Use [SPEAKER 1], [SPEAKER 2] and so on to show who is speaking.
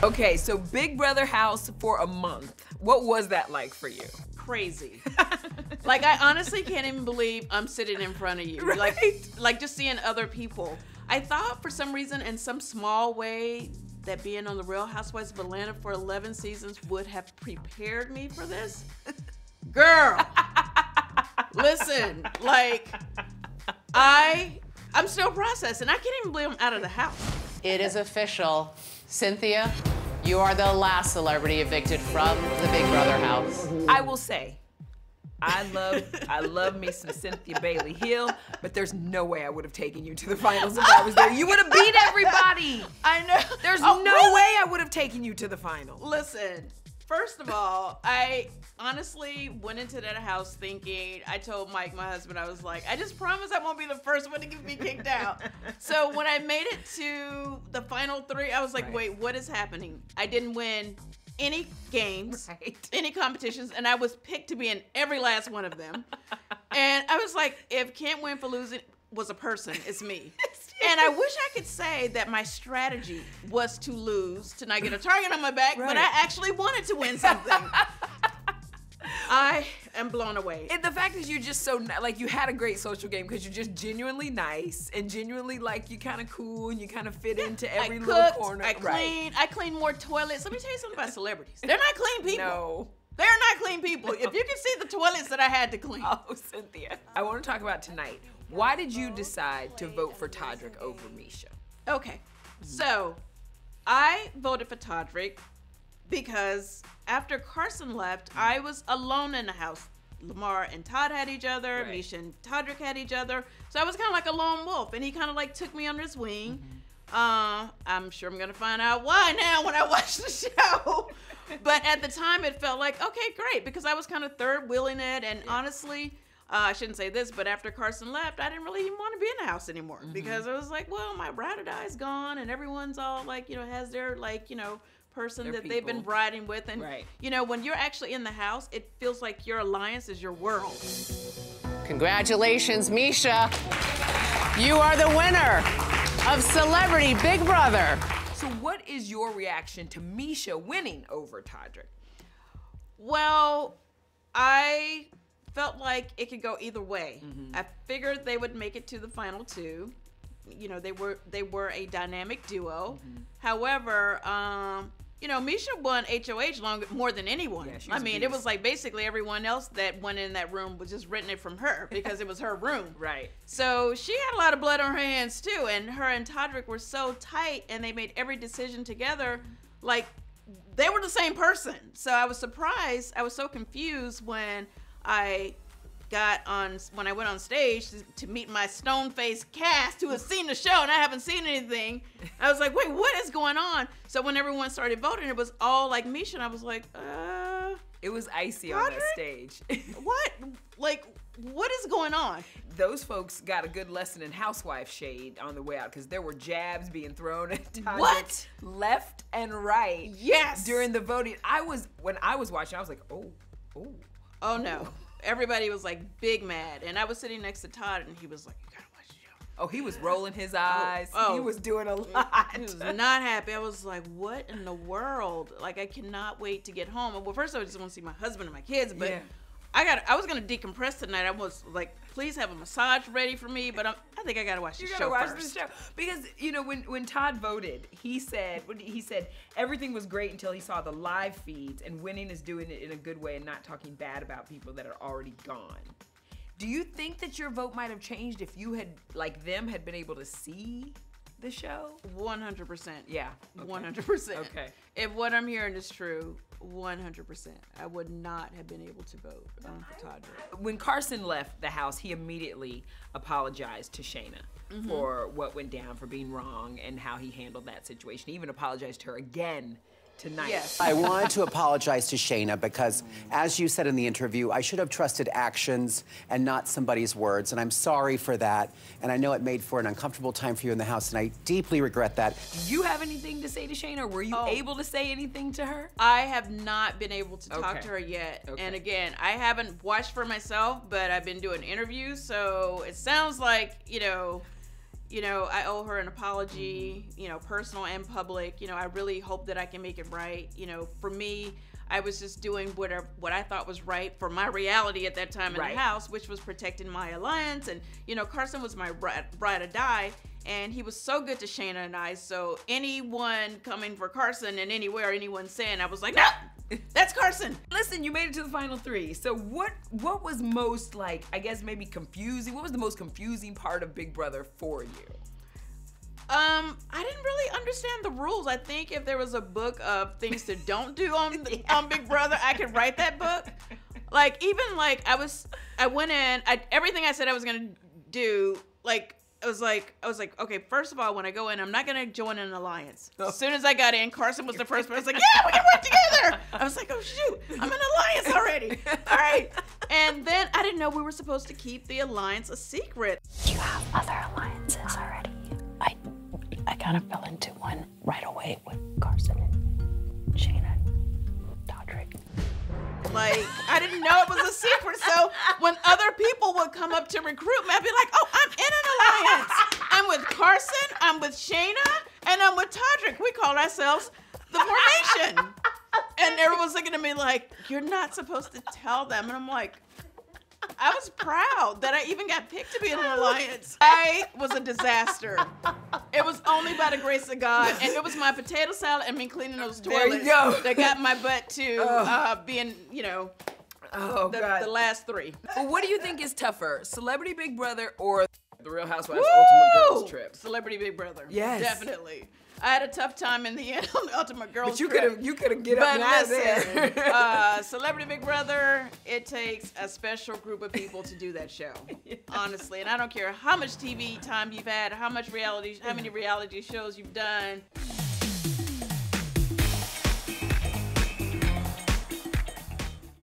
[SPEAKER 1] Okay, so Big Brother house for a month. What was that like for you?
[SPEAKER 2] Crazy. Like, I honestly can't even believe I'm sitting in front of you.
[SPEAKER 1] Right.
[SPEAKER 2] Like just seeing other people. I thought for some reason, in some small way, that being on the Real Housewives of Atlanta for 11 seasons would have prepared me for this. Girl, listen, like, I'm still processing. I can't even believe I'm out of the house.
[SPEAKER 3] It is official. Cynthia, you are the last celebrity evicted from the Big Brother house.
[SPEAKER 1] I will say, I love me some Cynthia Bailey Hill, but there's no way I would have taken you to the finals if I was there. You would have beat everybody.
[SPEAKER 2] I know.
[SPEAKER 1] There's no way I would have taken you to the final.
[SPEAKER 2] Listen, first of all, I honestly went into that house thinking, I told Mike, my husband, I was like, I just promise I won't be the first one to get me kicked out. So when I made it to the final three, I was like, wait, what is happening? I didn't win any games, any competitions, and I was picked to be in every last one of them. And I was like, if Can't Win for Losing was a person, it's me. And I wish I could say that my strategy was to lose, to not get a target on my back, but I actually wanted to win something. I am blown away.
[SPEAKER 1] And the fact is you're just so, like, you had a great social game because you're just genuinely nice and genuinely, like, you kind of cool and you kind of fit into every little corner.
[SPEAKER 2] I clean. I clean more toilets. Let me tell you something about celebrities. They're not clean people.
[SPEAKER 1] No.
[SPEAKER 2] They're not clean people. If you can see the toilets that I had to clean.
[SPEAKER 1] Oh, Cynthia. I want to talk about tonight. Why did you decide to vote for Todrick over Misha?
[SPEAKER 2] Okay, so I voted for Todrick because after Carson left, I was alone in the house. Lamar and Todd had each other, Misha and Todrick had each other. So I was kind of like a lone wolf, and he kind of like took me under his wing. I'm sure I'm gonna find out why now when I watch the show. But at the time it felt like, okay, great, because I was kind of third wheeling it, and honestly, I shouldn't say this, but after Carson left, I didn't really even want to be in the house anymore because I was like, well, my ride or die is gone, and everyone's all like, has their, like, person that they've been riding with. And, when you're actually in the house, it feels like your alliance is your world.
[SPEAKER 3] Congratulations, Misha. You are the winner of Celebrity Big Brother.
[SPEAKER 1] So what is your reaction to Misha winning over Todrick?
[SPEAKER 2] Well, I felt like it could go either way. I figured they would make it to the final two. They were a dynamic duo. However, Misha won HOH more than anyone. Yeah, I mean, it was like basically everyone else that went in that room was just renting it from her because it was her room.
[SPEAKER 1] Right.
[SPEAKER 2] So she had a lot of blood on her hands too, and her and Todrick were so tight, and they made every decision together like they were the same person. So I was surprised. I was so confused when I went on stage to meet my stone-faced cast who has seen the show and I haven't seen anything. I was like, wait, what is going on? So when everyone started voting, it was all like Misha, and I was like,
[SPEAKER 1] It was icy on that stage.
[SPEAKER 2] What? Like, what is going on?
[SPEAKER 1] Those folks got a good lesson in housewife shade on the way out because there were jabs being thrown at Todrick left and right.
[SPEAKER 2] Yes.
[SPEAKER 1] During the voting. When I was watching, I was like,
[SPEAKER 2] oh no. Everybody was like big mad, and I was sitting next to Todd, and he was like, you gotta watch the show.
[SPEAKER 1] Oh, he was rolling his eyes. He was doing a lot.
[SPEAKER 2] He was not happy. I was like, what in the world? Like, I cannot wait to get home. Well, first I just want to see my husband and my kids, but I was gonna decompress tonight. I was like, please have a massage ready for me, but I think I gotta watch the show first.
[SPEAKER 1] The show. Because when Todd voted, he said everything was great until he saw the live feeds, and winning is doing it in a good way and not talking bad about people that are already gone. Do you think that your vote might have changed if you had, like them, had been able to see the show?
[SPEAKER 2] 100%.
[SPEAKER 1] Yeah.
[SPEAKER 2] 100%.
[SPEAKER 1] Okay.
[SPEAKER 2] If what I'm hearing is true, 100%. I would not have been able to vote for Todrick.
[SPEAKER 1] When Carson left the house, he immediately apologized to Shanna for what went down, for being wrong, and how he handled that situation. He even apologized to her again tonight.
[SPEAKER 2] Yes.
[SPEAKER 4] I wanted to apologize to Shayna because, as you said in the interview, I should have trusted actions and not somebody's words, and I'm sorry for that. And I know it made for an uncomfortable time for you in the house, and I deeply regret that.
[SPEAKER 1] Do you have anything to say to Shayna, or were you able to say anything to her?
[SPEAKER 2] I have not been able to talk to her yet.
[SPEAKER 1] Okay.
[SPEAKER 2] And again, I haven't watched for myself, but I've been doing interviews, so it sounds like, You know, I owe her an apology, you know, personal and public. You know, I really hope that I can make it right. You know, for me, I was just doing what I thought was right for my reality at that time in the house, which was protecting my alliance. And, you know, Carson was my ride or die. And he was so good to Shanna and I. So anyone coming for Carson and anywhere anyone saying, I was like, no, that's Carson.
[SPEAKER 1] Listen, you made it to the final 3. So what was most, like, I guess maybe confusing? What was the most confusing part of Big Brother for you?
[SPEAKER 2] I didn't really understand the rules. I think if there was a book of things to don't do on Big Brother, I could write that book. Like, even like I went in, everything I said I was gonna do, like, I was like, okay, first of all, when I go in, I'm not gonna join an alliance. As soon as I got in, Carson was the first person. I was like, yeah, we can work together. I was like, oh shoot, I'm in an alliance already. All right. And then I didn't know we were supposed to keep the alliance a secret.
[SPEAKER 5] You have other alliances already. I kind of fell into one right away with Carson and Shanna and Todrick.
[SPEAKER 2] Like, I didn't know it was a secret. So when other people would come up to recruit me, I'd be like, oh, I'm in an alliance. I'm with Carson, I'm with Shanna, and I'm with Todrick. We called ourselves the Formation. And everyone was looking at me like, you're not supposed to tell them. And I'm like, I was proud that I even got picked to be in an alliance. I was a disaster. It was only by the grace of God, and it was my potato salad and me cleaning those toilets that got my butt to being, you know, the last 3.
[SPEAKER 1] Well, what do you think is tougher, Celebrity Big Brother or The Real Housewives Ultimate Girls Trip?
[SPEAKER 2] Celebrity Big Brother.
[SPEAKER 1] Yes.
[SPEAKER 2] Definitely. I had a tough time in the end on the Ultimate Girls Trip.
[SPEAKER 1] But you could have get up and out of there.
[SPEAKER 2] Celebrity Big Brother, it takes a special group of people to do that show. Honestly, and I don't care how much TV time you've had, how many reality shows you've done.